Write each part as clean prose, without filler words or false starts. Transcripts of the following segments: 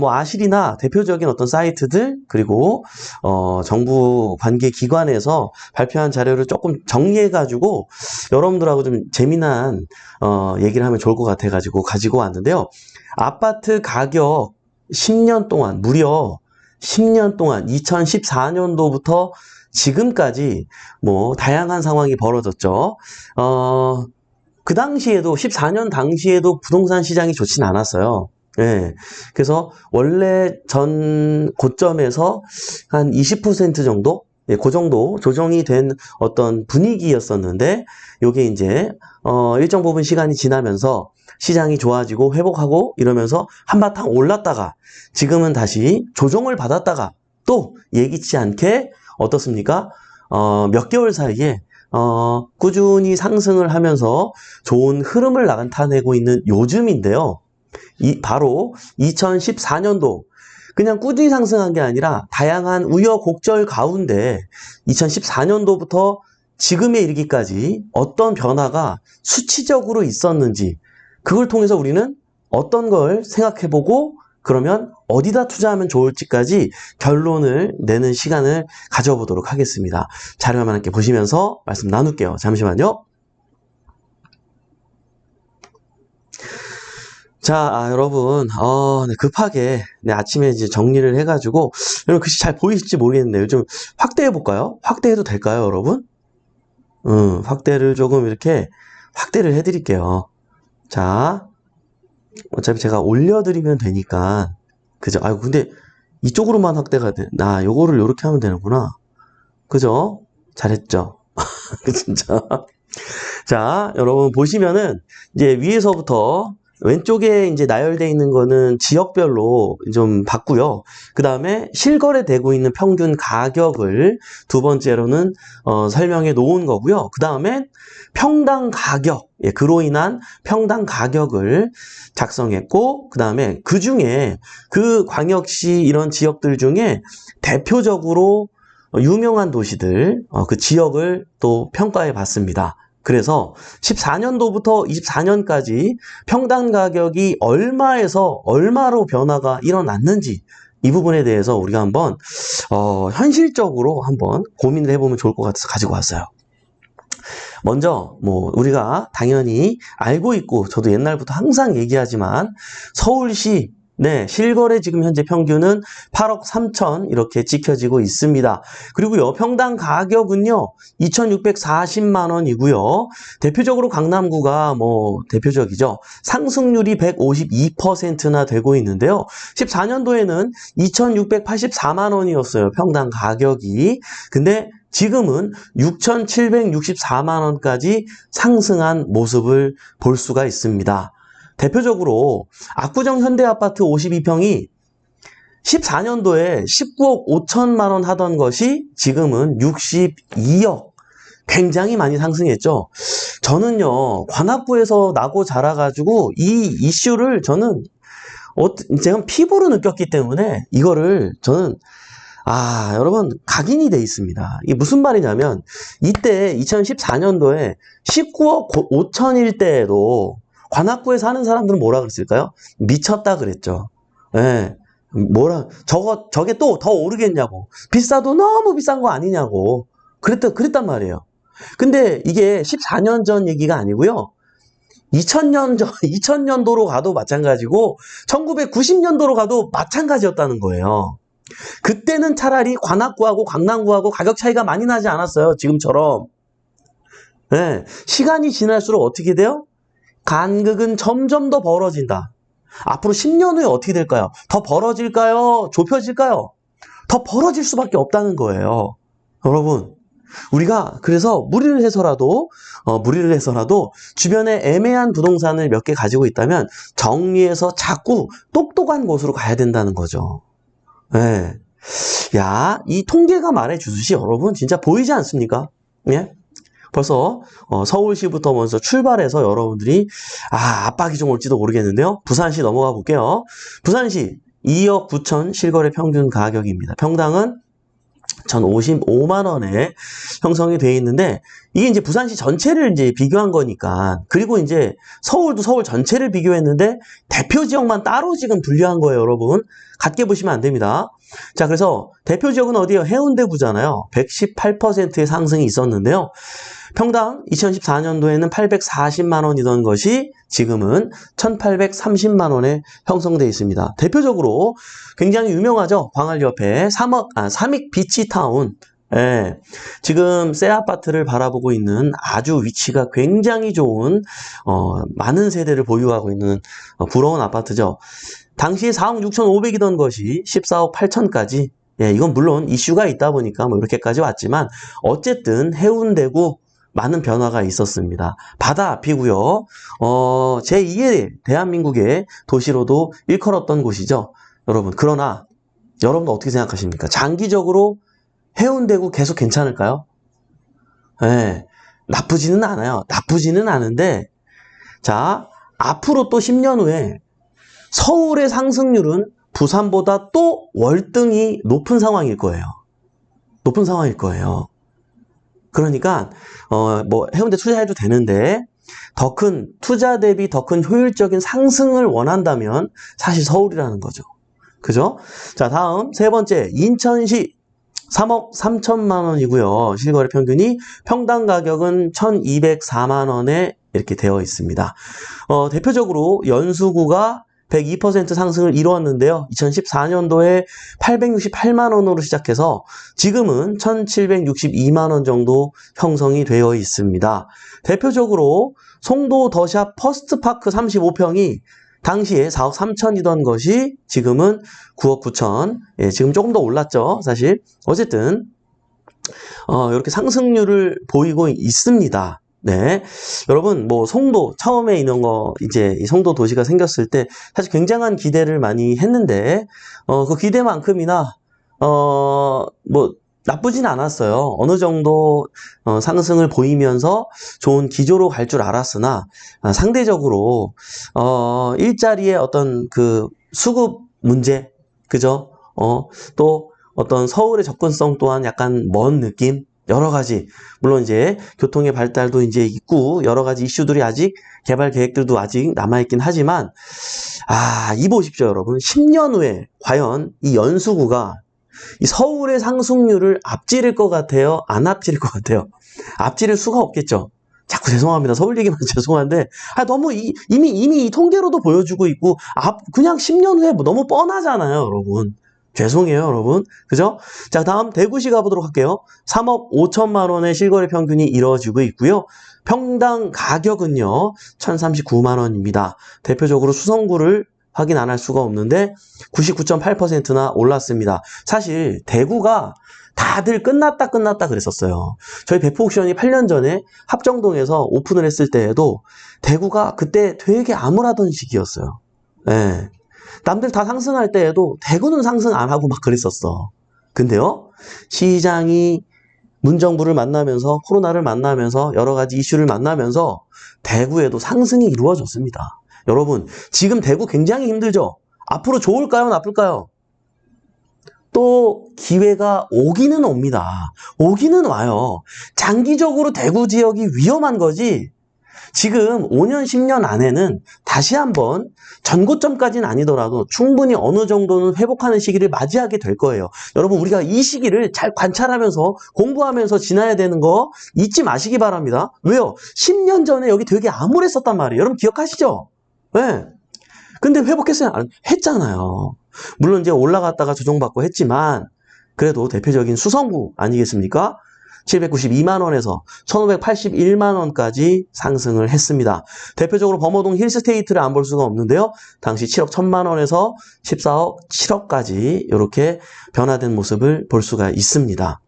뭐 아실이나 대표적인 어떤 사이트들 그리고 정부 관계 기관에서 발표한 자료를 조금 정리해가지고 여러분들하고 좀 재미난 얘기를 하면 좋을 것 같아가지고 가지고 왔는데요. 아파트 가격 10년 동안 무려 10년 동안 2014년도부터 지금까지 뭐 다양한 상황이 벌어졌죠. 그 당시에도 14년 당시에도 부동산 시장이 좋진 않았어요. 예. 그래서 원래 전 고점에서 한 20% 정도? 예, 그 정도 조정이 된 어떤 분위기였었는데, 요게 이제, 일정 부분 시간이 지나면서 시장이 좋아지고 회복하고 이러면서 한바탕 올랐다가 지금은 다시 조정을 받았다가 또 예기치 않게 어떻습니까? 몇 개월 사이에 꾸준히 상승을 하면서 좋은 흐름을 나타내고 있는 요즘인데요. 바로 2014년도 그냥 꾸준히 상승한 게 아니라 다양한 우여곡절 가운데 2014년도부터 지금에 이르기까지 어떤 변화가 수치적으로 있었는지 그걸 통해서 우리는 어떤 걸 생각해보고 그러면 어디다 투자하면 좋을지까지 결론을 내는 시간을 가져보도록 하겠습니다. 자료만 함께 보시면서 말씀 나눌게요. 잠시만요. 자, 여러분, 네, 급하게, 네, 아침에 이제 정리를 해가지고, 여러분 글씨 잘 보이실지 모르겠는데, 요즘 확대해볼까요? 확대해도 될까요, 여러분? 확대를 조금 이렇게, 확대를 해드릴게요. 자, 어차피 제가 올려드리면 되니까, 그죠? 아이고, 근데 이쪽으로만 확대가 돼. 요거를 요렇게 하면 되는구나. 그죠? 잘했죠? 진짜. 자, 여러분 보시면은, 이제 위에서부터, 왼쪽에 이제 나열되어 있는 거는 지역별로 좀 봤고요. 그 다음에 실거래되고 있는 평균 가격을 두 번째로는 설명해 놓은 거고요. 그 다음에 평당 가격, 그로 인한 평당 가격을 작성했고, 그 다음에 그 중에 그 광역시 이런 지역들 중에 대표적으로 유명한 도시들, 그 지역을 또 평가해 봤습니다. 그래서 14년도부터 24년까지 평당 가격이 얼마에서 얼마로 변화가 일어났는지 이 부분에 대해서 우리가 한번 현실적으로 한번 고민을 해보면 좋을 것 같아서 가지고 왔어요. 먼저 뭐 우리가 당연히 알고 있고 저도 옛날부터 항상 얘기하지만 서울시 네, 실거래 지금 현재 평균은 8억 3천 이렇게 찍혀지고 있습니다. 그리고요, 평당 가격은요, 2,640만 원이고요. 대표적으로 강남구가 뭐 대표적이죠. 상승률이 152%나 되고 있는데요. 14년도에는 2,684만 원이었어요. 평당 가격이. 근데 지금은 6,764만 원까지 상승한 모습을 볼 수가 있습니다. 대표적으로 압구정 현대아파트 52평이 14년도에 19억 5천만 원 하던 것이 지금은 62억. 굉장히 많이 상승했죠. 저는요, 관악구에서 나고 자라가지고 이 이슈를 저는 제가 피부로 느꼈기 때문에 이거를 저는 여러분 각인이 돼 있습니다. 이게 무슨 말이냐면 이때 2014년도에 19억 5천일 때에도 관악구에 사는 사람들은 뭐라 그랬을까요? 미쳤다 그랬죠. 예. 저게 또 더 오르겠냐고. 비싸도 너무 비싼 거 아니냐고. 그랬단 말이에요. 근데 이게 14년 전 얘기가 아니고요. 2000년도로 가도 마찬가지고, 1990년도로 가도 마찬가지였다는 거예요. 그때는 차라리 관악구하고 강남구하고 가격 차이가 많이 나지 않았어요. 지금처럼. 예. 시간이 지날수록 어떻게 돼요? 간극은 점점 더 벌어진다. 앞으로 10년 후에 어떻게 될까요? 더 벌어질까요? 좁혀질까요? 더 벌어질 수밖에 없다는 거예요. 여러분, 우리가 그래서 무리를 해서라도 주변에 애매한 부동산을 몇 개 가지고 있다면 정리해서 자꾸 똑똑한 곳으로 가야 된다는 거죠. 예. 야, 이 통계가 말해주듯이 여러분 진짜 보이지 않습니까? 예? 벌써 서울시부터 먼저 출발해서 여러분들이 압박이 좀 올지도 모르겠는데요. 부산시 넘어가 볼게요. 부산시 2억 9천 실거래 평균 가격입니다. 평당은 1,055만 원에 형성이 되어 있는데, 이게 이제 부산시 전체를 이제 비교한 거니까, 그리고 이제 서울도 서울 전체를 비교했는데 대표 지역만 따로 지금 분류한 거예요, 여러분. 같게 보시면 안 됩니다. 자, 그래서 대표 지역은 어디예요? 해운대구잖아요. 118%의 상승이 있었는데요. 평당 2014년도에는 840만 원이던 것이 지금은 1,830만 원에 형성되어 있습니다. 대표적으로 굉장히 유명하죠. 광안리 옆에 삼익 비치타운. 예, 지금 새 아파트를 바라보고 있는 아주 위치가 굉장히 좋은 많은 세대를 보유하고 있는 부러운 아파트죠. 당시에 4억 6,500이던 것이 14억 8천까지. 예, 이건 물론 이슈가 있다 보니까 뭐 이렇게까지 왔지만 어쨌든 해운대구 많은 변화가 있었습니다. 바다 앞이고요. 제2의 대한민국의 도시로도 일컬었던 곳이죠. 여러분, 그러나 여러분은 어떻게 생각하십니까? 장기적으로 해운대구 계속 괜찮을까요? 네, 나쁘지는 않아요. 나쁘지는 않은데, 자, 앞으로 또 10년 후에 서울의 상승률은 부산보다 또 월등히 높은 상황일 거예요. 높은 상황일 거예요. 그러니까 뭐 해운대 투자해도 되는데 더 큰 투자 대비 더 큰 효율적인 상승을 원한다면 사실 서울이라는 거죠. 그죠? 자, 다음 세 번째 인천시 3억 3천만 원이고요. 실거래 평균이 평당 가격은 1,204만 원에 이렇게 되어 있습니다. 대표적으로 연수구가 102% 상승을 이루었는데요. 2014년도에 868만 원으로 시작해서 지금은 1,762만 원 정도 형성이 되어 있습니다. 대표적으로 송도 더샵 퍼스트파크 35평이 당시에 4억 3천이던 것이 지금은 9억 9천. 예, 지금 조금 더 올랐죠, 사실. 어쨌든 이렇게 상승률을 보이고 있습니다. 네. 여러분, 뭐, 송도, 처음에 이런 거, 이제, 이 송도 도시가 생겼을 때, 사실 굉장한 기대를 많이 했는데, 그 기대만큼이나, 뭐, 나쁘진 않았어요. 어느 정도, 상승을 보이면서 좋은 기조로 갈 줄 알았으나, 상대적으로, 일자리의 어떤 그 수급 문제, 그죠? 또, 어떤 서울의 접근성 또한 약간 먼 느낌? 여러 가지, 물론 이제 교통의 발달도 이제 있고 여러 가지 이슈들이 아직 개발 계획들도 아직 남아있긴 하지만 이 보십시오, 여러분. 10년 후에 과연 이 연수구가 이 서울의 상승률을 앞지를 것 같아요? 안 앞지를 것 같아요? 앞지를 수가 없겠죠. 자꾸 죄송합니다. 서울 얘기만 죄송한데 너무 이미 이 통계로도 보여주고 있고 그냥 10년 후에 너무 뻔하잖아요, 여러분. 죄송해요, 여러분. 그죠? 자, 다음 대구시 가보도록 할게요. 3억 5천만 원의 실거래 평균이 이루어지고 있고요. 평당 가격은요, 1,039만 원입니다. 대표적으로 수성구를 확인 안 할 수가 없는데 99.8%나 올랐습니다. 사실 대구가 다들 끝났다 그랬었어요. 저희 베프옥션이 8년 전에 합정동에서 오픈을 했을 때에도 대구가 그때 되게 암울하던 시기였어요. 네. 남들 다 상승할 때에도 대구는 상승 안 하고 막 그랬었어. 근데요, 시장이 문정부를 만나면서 코로나를 만나면서 여러 가지 이슈를 만나면서 대구에도 상승이 이루어졌습니다. 여러분, 지금 대구 굉장히 힘들죠? 앞으로 좋을까요? 나쁠까요? 또 기회가 오기는 옵니다. 오기는 와요. 장기적으로 대구 지역이 위험한 거지, 지금 5년, 10년 안에는 다시 한번 전고점까지는 아니더라도 충분히 어느 정도는 회복하는 시기를 맞이하게 될 거예요. 여러분, 우리가 이 시기를 잘 관찰하면서 공부하면서 지나야 되는 거 잊지 마시기 바랍니다. 왜요? 10년 전에 여기 되게 암울했었단 말이에요. 여러분 기억하시죠? 네. 근데 회복했어요? 했잖아요. 물론 이제 올라갔다가 조정받고 했지만 그래도 대표적인 수성구 아니겠습니까? 792만 원에서 1,581만 원까지 상승을 했습니다. 대표적으로 범어동 힐스테이트를 안 볼 수가 없는데요. 당시 7억 1천만 원에서 14억 7억까지 이렇게 변화된 모습을 볼 수가 있습니다.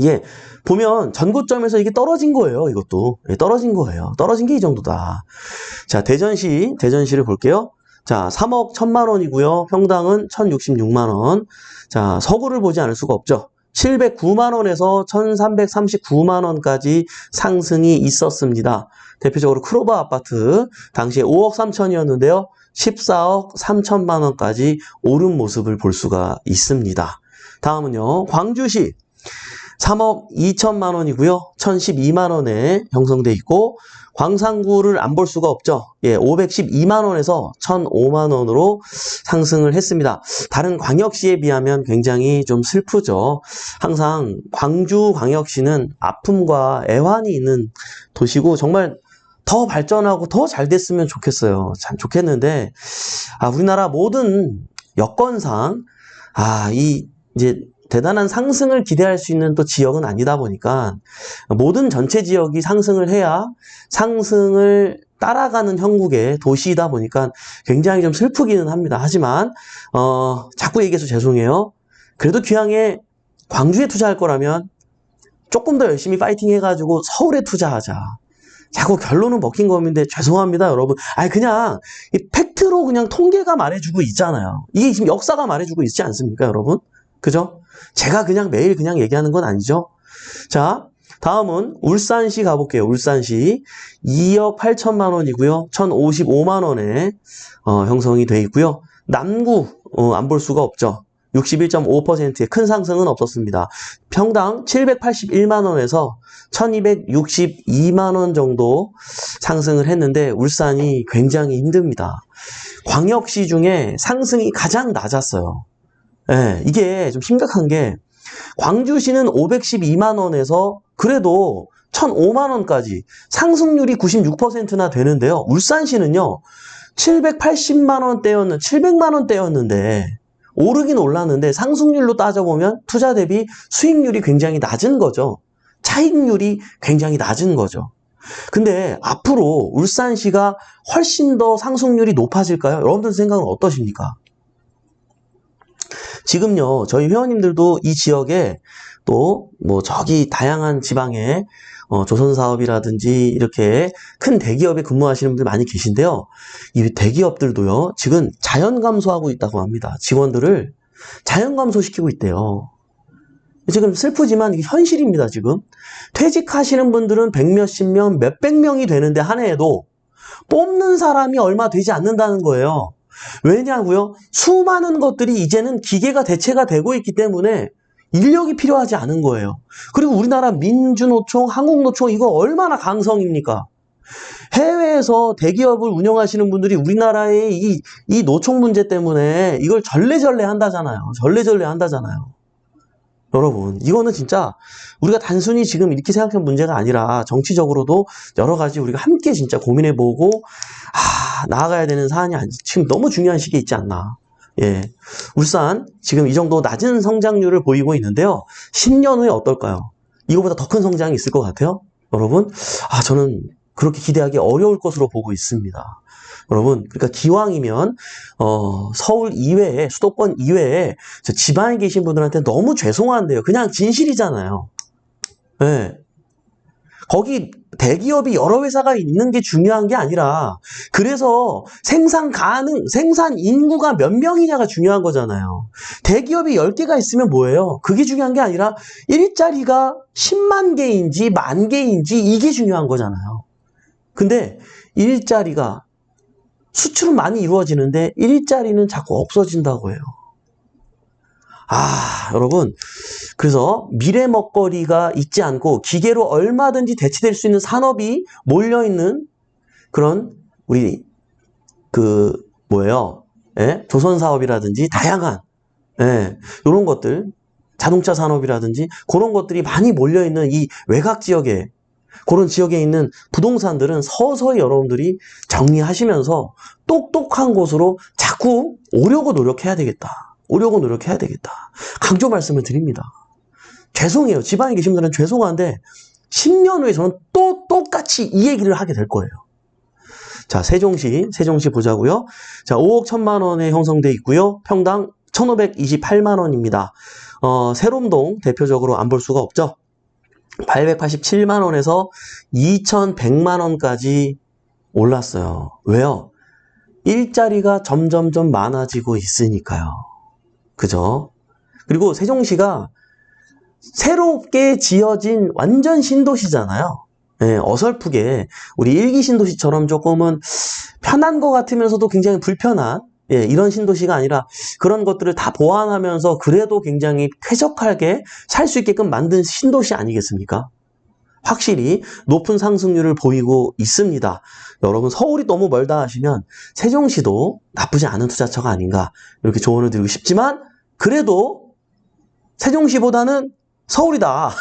예, 보면 전고점에서 이게 떨어진 거예요. 이것도 떨어진 거예요. 떨어진 게 이 정도다. 자, 대전시를 볼게요. 자, 3억 1천만 원이고요. 평당은 1,066만 원. 자, 서구를 보지 않을 수가 없죠. 709만 원에서 1,339만 원까지 상승이 있었습니다. 대표적으로 크로버 아파트 당시에 5억 3천이었는데요. 14억 3천만 원까지 오른 모습을 볼 수가 있습니다. 다음은요, 광주시 3억 2천만 원이고요. 1,012만 원에 형성돼 있고, 광산구를 안 볼 수가 없죠. 예, 512만 원에서 1,005만 원으로 상승을 했습니다. 다른 광역시에 비하면 굉장히 좀 슬프죠. 항상 광주광역시는 아픔과 애환이 있는 도시고, 정말 더 발전하고 더 잘 됐으면 좋겠어요. 참 좋겠는데, 우리나라 모든 여건상, 이제 대단한 상승을 기대할 수 있는 또 지역은 아니다 보니까 모든 전체 지역이 상승을 해야 상승을 따라가는 형국의 도시이다 보니까 굉장히 좀 슬프기는 합니다. 하지만 자꾸 얘기해서 죄송해요. 그래도 기왕에 광주에 투자할 거라면 조금 더 열심히 파이팅 해가지고 서울에 투자하자. 자꾸 결론은 버킹엄인데 죄송합니다, 여러분. 그냥 이 팩트로 그냥 통계가 말해주고 있잖아요. 이게 지금 역사가 말해주고 있지 않습니까, 여러분? 그죠? 제가 그냥 매일 그냥 얘기하는 건 아니죠. 자, 다음은 울산시 가볼게요. 울산시 2억 8천만 원이고요. 1,055만 원에 형성이 돼 있고요. 남구 안 볼 수가 없죠. 61.5%의 큰 상승은 없었습니다. 평당 781만 원에서 1,262만 원 정도 상승을 했는데 울산이 굉장히 힘듭니다. 광역시 중에 상승이 가장 낮았어요. 예, 이게 좀 심각한 게 광주시는 512만 원에서 그래도 1,005만 원까지 상승률이 96%나 되는데요. 울산시는요. 780만 원대였는 700만 원대였는데 오르긴 올랐는데 상승률로 따져보면 투자 대비 수익률이 굉장히 낮은 거죠. 차익률이 굉장히 낮은 거죠. 근데 앞으로 울산시가 훨씬 더 상승률이 높아질까요? 여러분들 생각은 어떠십니까? 지금요, 저희 회원님들도 이 지역에 또, 저기 다양한 지방에, 조선사업이라든지 이렇게 큰 대기업에 근무하시는 분들 많이 계신데요. 이 대기업들도요, 지금 자연 감소하고 있다고 합니다. 직원들을 자연 감소시키고 있대요. 지금 슬프지만 이게 현실입니다, 지금. 퇴직하시는 분들은 백몇십 명, 몇백 명이 되는데 한 해에도 뽑는 사람이 얼마 되지 않는다는 거예요. 왜냐고요? 수많은 것들이 이제는 기계가 대체가 되고 있기 때문에 인력이 필요하지 않은 거예요. 그리고 우리나라 민주노총, 한국노총 이거 얼마나 강성입니까? 해외에서 대기업을 운영하시는 분들이 우리나라의 이 노총 문제 때문에 이걸 전래전래 한다잖아요. 전래전래 한다잖아요. 여러분, 이거는 진짜 우리가 단순히 지금 이렇게 생각하는 문제가 아니라 정치적으로도 여러 가지 우리가 함께 진짜 고민해보고 나아가야 되는 사안이 지금 너무 중요한 시기에 있지 않나. 예, 울산 지금 이 정도 낮은 성장률을 보이고 있는데요. 10년 후에 어떨까요? 이거보다 더 큰 성장이 있을 것 같아요? 여러분, 저는 그렇게 기대하기 어려울 것으로 보고 있습니다. 여러분, 그러니까 기왕이면 서울 이외에, 수도권 이외에 지방에 계신 분들한테 너무 죄송한데요. 그냥 진실이잖아요. 네. 거기 대기업이 여러 회사가 있는 게 중요한 게 아니라 그래서 생산 인구가 몇 명이냐가 중요한 거잖아요. 대기업이 10개가 있으면 뭐예요? 그게 중요한 게 아니라 일자리가 10만 개인지 만 개인지 이게 중요한 거잖아요. 근데 일자리가 수출은 많이 이루어지는데 일자리는 자꾸 없어진다고 해요. 여러분, 그래서 미래 먹거리가 있지 않고 기계로 얼마든지 대체될 수 있는 산업이 몰려있는 그런 우리 조선사업이라든지 다양한 이런 것들, 자동차 산업이라든지 그런 것들이 많이 몰려있는 이 외곽 지역에 그런 지역에 있는 부동산들은 서서히 여러분들이 정리하시면서 똑똑한 곳으로 자꾸 오려고 노력해야 되겠다. 강조 말씀을 드립니다. 죄송해요. 지방에 계신 분들은 죄송한데 10년 후에 저는 또 똑같이 이 얘기를 하게 될 거예요. 자, 세종시 보자고요. 자, 5억 1천만 원에 형성돼 있고요. 평당 1,528만 원입니다. 세롬동 대표적으로 안 볼 수가 없죠. 887만 원에서 2,100만 원까지 올랐어요. 왜요? 일자리가 점점점 많아지고 있으니까요. 그죠? 그리고 세종시가 새롭게 지어진 완전 신도시잖아요. 네, 어설프게 우리 일기 신도시처럼 조금은 편한 것 같으면서도 굉장히 불편한 예, 이런 신도시가 아니라 그런 것들을 다 보완하면서 그래도 굉장히 쾌적하게 살 수 있게끔 만든 신도시 아니겠습니까? 확실히 높은 상승률을 보이고 있습니다. 여러분 서울이 너무 멀다 하시면 세종시도 나쁘지 않은 투자처가 아닌가 이렇게 조언을 드리고 싶지만 그래도 세종시보다는 서울이다.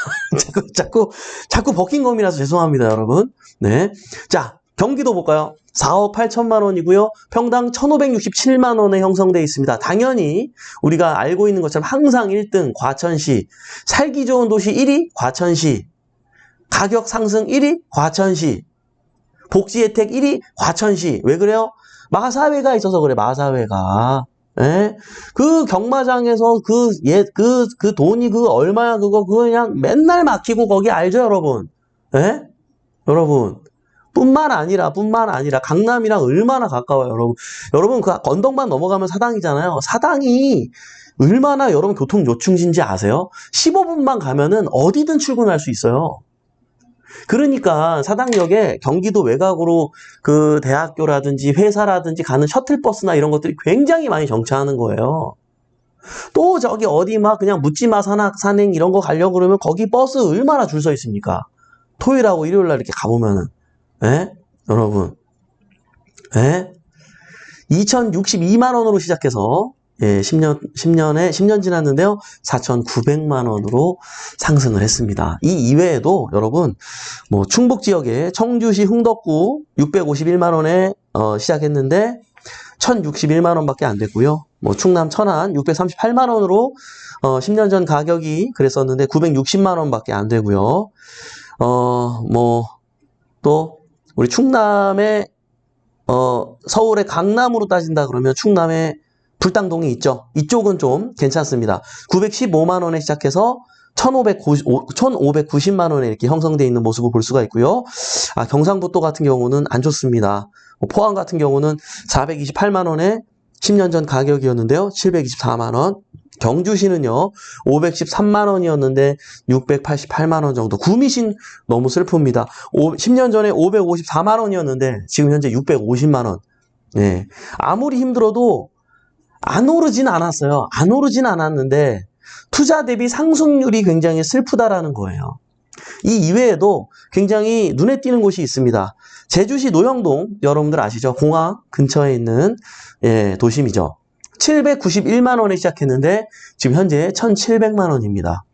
자꾸 버킹엄이라서 죄송합니다, 여러분. 네. 자, 경기도 볼까요? 4억 8천만 원이고요. 평당 1,567만 원에 형성되어 있습니다. 당연히 우리가 알고 있는 것처럼 항상 1등 과천시, 살기 좋은 도시 1위 과천시, 가격 상승 1위 과천시, 복지 혜택 1위 과천시. 왜 그래요? 마사회가 있어서 그래, 마사회가. 예? 그 경마장에서 그 돈이 얼마야 그거 그냥 맨날 막히고 거기 알죠, 여러분? 예? 여러분. 뿐만 아니라 강남이랑 얼마나 가까워요, 여러분. 여러분 그 언덕만 넘어가면 사당이잖아요. 사당이 얼마나 여러분 교통 요충지인지 아세요? 15분만 가면은 어디든 출근할 수 있어요. 그러니까 사당역에 경기도 외곽으로 그 대학교라든지 회사라든지 가는 셔틀버스나 이런 것들이 굉장히 많이 정차하는 거예요. 또 저기 어디 막 그냥 묻지마 산행 이런 거 가려고 그러면 거기 버스 얼마나 줄 서 있습니까? 토요일하고 일요일날 이렇게 가보면은. 예? 여러분. 예? 2,062만 원으로 시작해서 예, 10년 지났는데요. 4,900만 원으로 상승을 했습니다. 이 이외에도 여러분, 뭐 충북 지역에 청주시 흥덕구 651만 원에 시작했는데 1,061만 원밖에 안 됐고요. 뭐 충남 천안 638만 원으로 10년 전 가격이 그랬었는데 960만 원밖에 안 되고요. 뭐 또 우리 충남의 서울의 강남으로 따진다 그러면 충남의 불당동이 있죠. 이쪽은 좀 괜찮습니다. 915만 원에 시작해서 1,590만 원에 이렇게 형성되어 있는 모습을 볼 수가 있고요. 경상북도 같은 경우는 안 좋습니다. 포항 같은 경우는 428만 원에 10년 전 가격이었는데요. 724만 원. 경주시는요. 513만 원이었는데 688만 원 정도. 구미신 너무 슬픕니다. 10년 전에 554만 원이었는데 지금 현재 650만 원. 네. 아무리 힘들어도 안 오르진 않았어요. 안 오르진 않았는데 투자 대비 상승률이 굉장히 슬프다라는 거예요. 이 이외에도 굉장히 눈에 띄는 곳이 있습니다. 제주시 노영동 여러분들 아시죠? 공항 근처에 있는 예, 도심이죠. 791만 원에 시작했는데 지금 현재 1,700만 원입니다.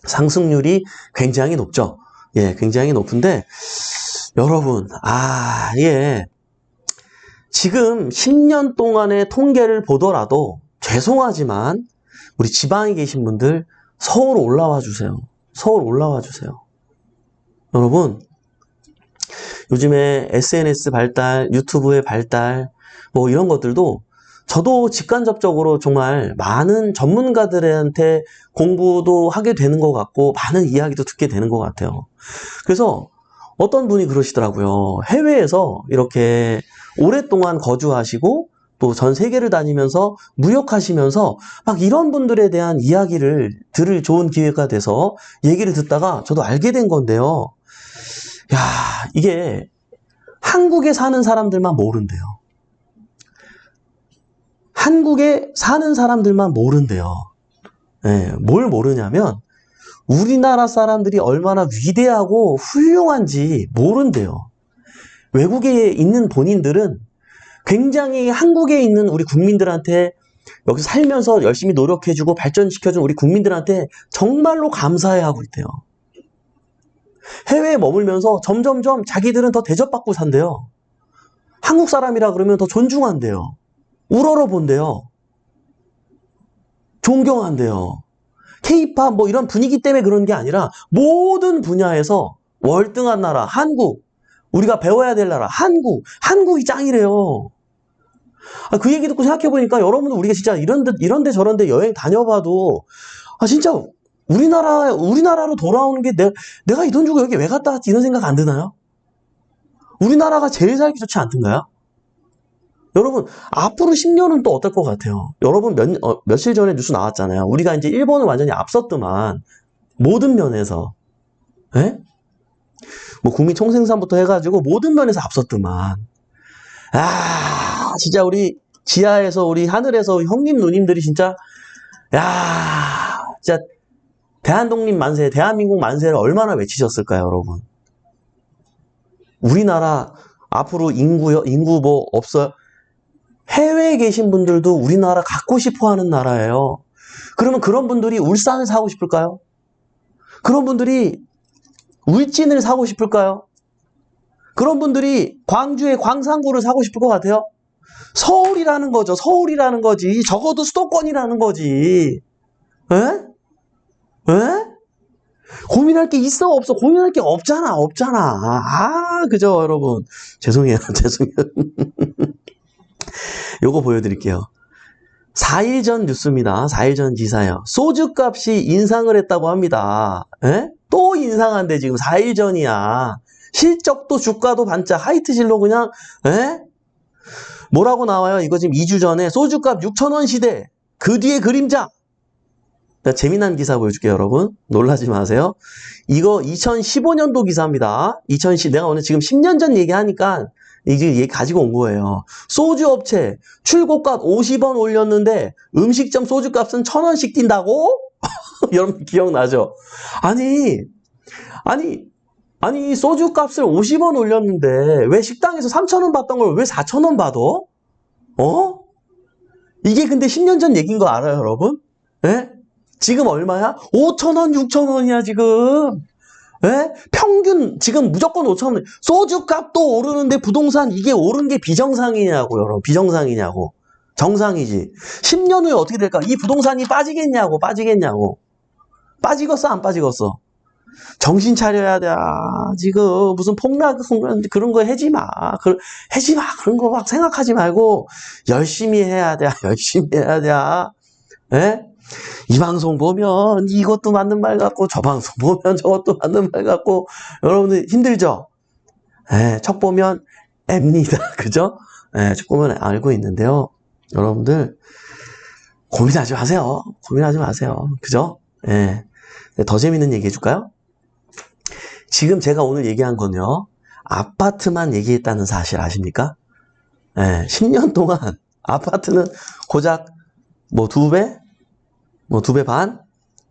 상승률이 굉장히 높죠. 예, 굉장히 높은데 여러분, 예. 지금 10년 동안의 통계를 보더라도 죄송하지만 우리 지방에 계신 분들 서울 올라와 주세요. 서울 올라와 주세요. 여러분, 요즘에 SNS 발달, 유튜브의 발달, 뭐 이런 것들도 저도 직간접적으로 정말 많은 전문가들한테 공부도 하게 되는 것 같고 많은 이야기도 듣게 되는 것 같아요. 그래서 어떤 분이 그러시더라고요. 해외에서 이렇게 오랫동안 거주하시고 또 전 세계를 다니면서 무역하시면서 막 이런 분들에 대한 이야기를 들을 좋은 기회가 돼서 얘기를 듣다가 저도 알게 된 건데요. 야, 이게 한국에 사는 사람들만 모른대요. 한국에 사는 사람들만 모른대요. 네, 뭘 모르냐면 우리나라 사람들이 얼마나 위대하고 훌륭한지 모른대요. 외국에 있는 본인들은 굉장히 한국에 있는 우리 국민들한테 여기서 살면서 열심히 노력해주고 발전시켜준 우리 국민들한테 정말로 감사해하고 있대요. 해외에 머물면서 점점점 자기들은 더 대접받고 산대요. 한국 사람이라 그러면 더 존중한대요. 우러러본대요. 존경한대요. K-팝 뭐 이런 분위기 때문에 그런 게 아니라 모든 분야에서 월등한 나라 한국, 우리가 배워야 될 나라 한국이 짱이래요. 그 얘기 듣고 생각해보니까 여러분들 우리가 진짜 이런데 저런데 여행 다녀봐도 진짜 우리나라로 돌아오는 게 내가 이 돈 주고 여기 왜 갔다 왔지 이런 생각 안 드나요? 우리나라가 제일 살기 좋지 않던가요? 여러분 앞으로 10년은 또 어떨 것 같아요? 여러분 며칠 전에 뉴스 나왔잖아요. 우리가 이제 일본을 완전히 앞섰더만 모든 면에서 예? 뭐 국민 총생산부터 해가지고 모든 면에서 앞섰더만 진짜 우리 지하에서 우리 하늘에서 형님 누님들이 진짜 야 진짜 대한독립 만세, 대한민국 만세를 얼마나 외치셨을까요, 여러분? 우리나라 앞으로 인구 뭐 없어요? 해외에 계신 분들도 우리나라 갖고 싶어 하는 나라예요. 그러면 그런 분들이 울산을 사고 싶을까요? 그런 분들이 울진을 사고 싶을까요? 그런 분들이 광주의 광산구를 사고 싶을 것 같아요? 서울이라는 거죠. 서울이라는 거지. 적어도 수도권이라는 거지. 에? 에? 고민할 게 있어 없어? 고민할 게 없잖아. 그죠 여러분. 죄송해요. 요거 보여드릴게요. 4일 전 뉴스입니다. 4일 전 기사예요. 소주값이 인상을 했다고 합니다. 에? 또 인상한데 지금 4일 전이야. 실적도 주가도 반짝 하이트질로 그냥 에? 뭐라고 나와요? 이거 지금 2주 전에 소주값 6,000원 시대. 그 뒤에 그림자. 재미난 기사 보여줄게요, 여러분. 놀라지 마세요. 이거 2015년도 기사입니다. 내가 오늘 지금 10년 전 얘기하니까 이게 얘기 가지고 온 거예요. 소주 업체 출고값 50원 올렸는데 음식점 소주값은 1,000원씩 뛴다고? 여러분 기억나죠? 아니 소주값을 50원 올렸는데 왜 식당에서 3,000원 받던 걸 왜 4,000원 받아? 어? 이게 근데 10년 전 얘기인 거 알아요, 여러분? 예? 지금 얼마야? 5,000원, 6,000원이야, 지금. 예? 평균, 지금 무조건 5,000원. 소주값도 오르는데 부동산 이게 오른 게 비정상이냐고, 여러분. 비정상이냐고. 정상이지. 10년 후에 어떻게 될까? 이 부동산이 빠지겠냐고. 빠지겠어, 안 빠지겠어? 정신 차려야 돼. 지금 무슨 폭락 그런 거 해지 마. 그런 거 막 생각하지 말고 열심히 해야 돼. 예? 이 방송 보면 이것도 맞는 말 같고 저 방송 보면 저것도 맞는 말 같고 여러분들 힘들죠? 예, 척 보면 앱니다. 그죠? 예, 척 보면 알고 있는데요. 여러분들 고민하지 마세요. 그죠? 예. 더 재밌는 얘기 해줄까요? 지금 제가 오늘 얘기한 건요. 아파트만 얘기했다는 사실 아십니까? 예, 10년 동안 아파트는 고작 뭐 2배? 뭐 2배 반?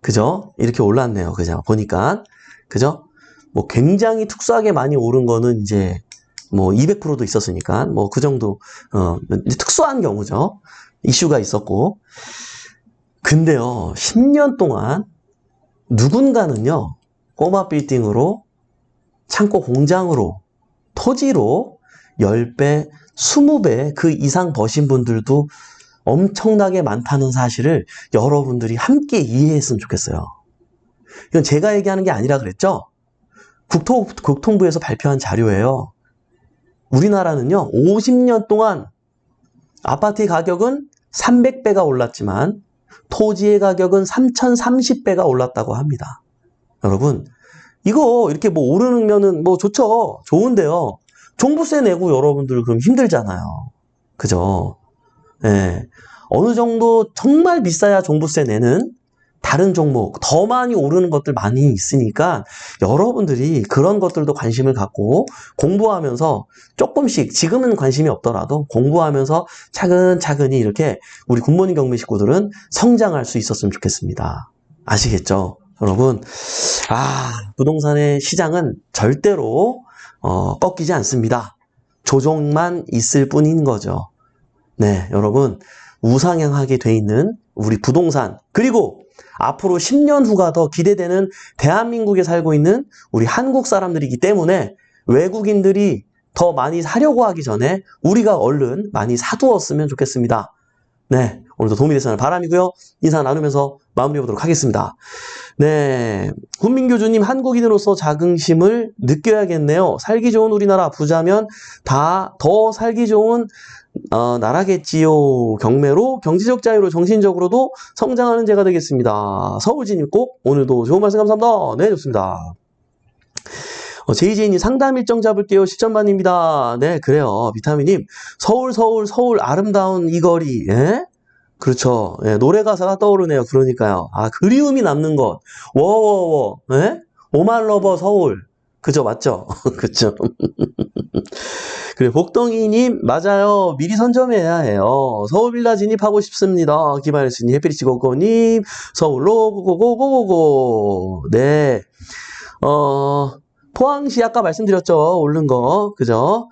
그죠? 이렇게 올랐네요. 그죠? 보니까. 그죠? 뭐 굉장히 특수하게 많이 오른 거는 이제 뭐 200%도 있었으니까 뭐 그 정도 특수한 경우죠. 이슈가 있었고. 근데요. 10년 동안 누군가는요. 꼬마 빌딩으로 창고 공장으로 토지로 10배, 20배 그 이상 버신 분들도 엄청나게 많다는 사실을 여러분들이 함께 이해했으면 좋겠어요. 이건 제가 얘기하는 게 아니라 그랬죠? 국토부에서 발표한 자료예요. 우리나라는요, 50년 동안 아파트의 가격은 300배가 올랐지만 토지의 가격은 3,030배가 올랐다고 합니다. 여러분, 이거 이렇게 뭐 오르면은 뭐 좋죠. 좋은데요. 종부세 내고 여러분들 그럼 힘들잖아요. 그죠? 예. 어느 정도 정말 비싸야 종부세 내는 다른 종목, 더 많이 오르는 것들 많이 있으니까 여러분들이 그런 것들도 관심을 갖고 공부하면서 조금씩, 지금은 관심이 없더라도 공부하면서 차근차근히 이렇게 우리 굿모닝 경매 식구들은 성장할 수 있었으면 좋겠습니다. 아시겠죠? 여러분, 부동산의 시장은 절대로 꺾이지 않습니다. 조정만 있을 뿐인 거죠. 네, 여러분, 우상향하게 돼 있는 우리 부동산, 그리고 앞으로 10년 후가 더 기대되는 대한민국에 살고 있는 우리 한국 사람들이기 때문에 외국인들이 더 많이 사려고 하기 전에 우리가 얼른 많이 사두었으면 좋겠습니다. 네, 오늘도 도움이 됐으면 바람이고요. 인사 나누면서 마무리해보도록 하겠습니다. 네, 훈민교주님, 한국인으로서 자긍심을 느껴야겠네요. 살기 좋은 우리나라, 부자면 다 더 살기 좋은 나라겠지요. 경매로 경제적 자유로 정신적으로도 성장하는 제가 되겠습니다. 서울진님 꼭 오늘도 좋은 말씀 감사합니다. 네, 좋습니다. JJ님 상담 일정 잡을게요. 시천반입니다. 네, 그래요. 비타민님 서울 아름다운 이 거리. 예? 그렇죠. 예, 노래 가사가 떠오르네요. 그러니까요. 그리움이 남는 것. 워워워. 예? 오말러버 서울. 그죠? 맞죠? 그죠? 그래, 복덩이님, 맞아요. 미리 선점해야 해요. 서울빌라 진입하고 싶습니다. 김하일수님, 해피리치고고님, 서울로 고고고고고고. 네. 포항시 아까 말씀드렸죠. 오른 거. 그죠?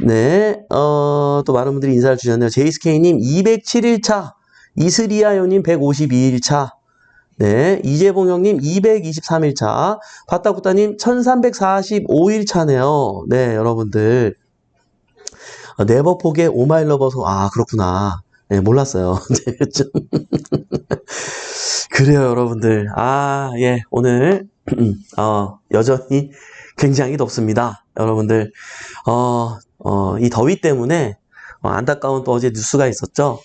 네. 또 많은 분들이 인사를 주셨네요. 제이스케이님, 207일차. 이스리아요님, 152일차. 네. 이재봉 형님, 223일차. 바타구타님, 1345일차네요. 네, 여러분들. 네버포게 오마이러버서, 아, 그렇구나. 네, 몰랐어요. 네, 좀. 그래요, 여러분들. 아, 예, 오늘, 여전히 굉장히 덥습니다. 여러분들, 이 더위 때문에, 안타까운 또 어제 뉴스가 있었죠.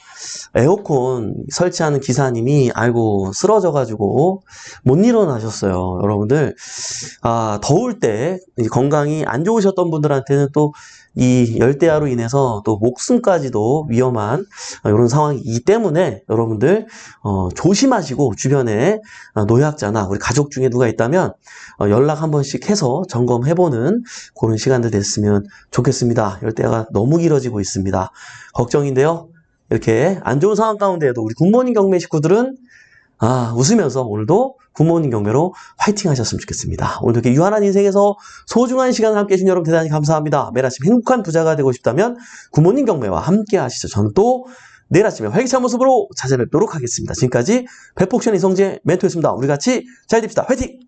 에어컨 설치하는 기사님이, 아이고, 쓰러져가지고, 못 일어나셨어요. 여러분들, 더울 때, 건강이 안 좋으셨던 분들한테는 또, 이 열대야로 인해서 또 목숨까지도 위험한 이런 상황이기 때문에 여러분들 조심하시고 주변에 노약자나 우리 가족 중에 누가 있다면 연락 한 번씩 해서 점검해보는 그런 시간들 됐으면 좋겠습니다. 열대야가 너무 길어지고 있습니다. 걱정인데요. 이렇게 안 좋은 상황 가운데에도 우리 굿모닝 경매 식구들은 웃으면서 오늘도 굿모닝 경매로 화이팅 하셨으면 좋겠습니다. 오늘도 이렇게 유한한 인생에서 소중한 시간을 함께 해주신 여러분 대단히 감사합니다. 매일 아침 행복한 부자가 되고 싶다면 굿모닝 경매와 함께 하시죠. 저는 또 내일 아침에 활기찬 모습으로 찾아뵙도록 하겠습니다. 지금까지 백폭션 이성재 멘토였습니다. 우리 같이 잘 됩시다. 화이팅!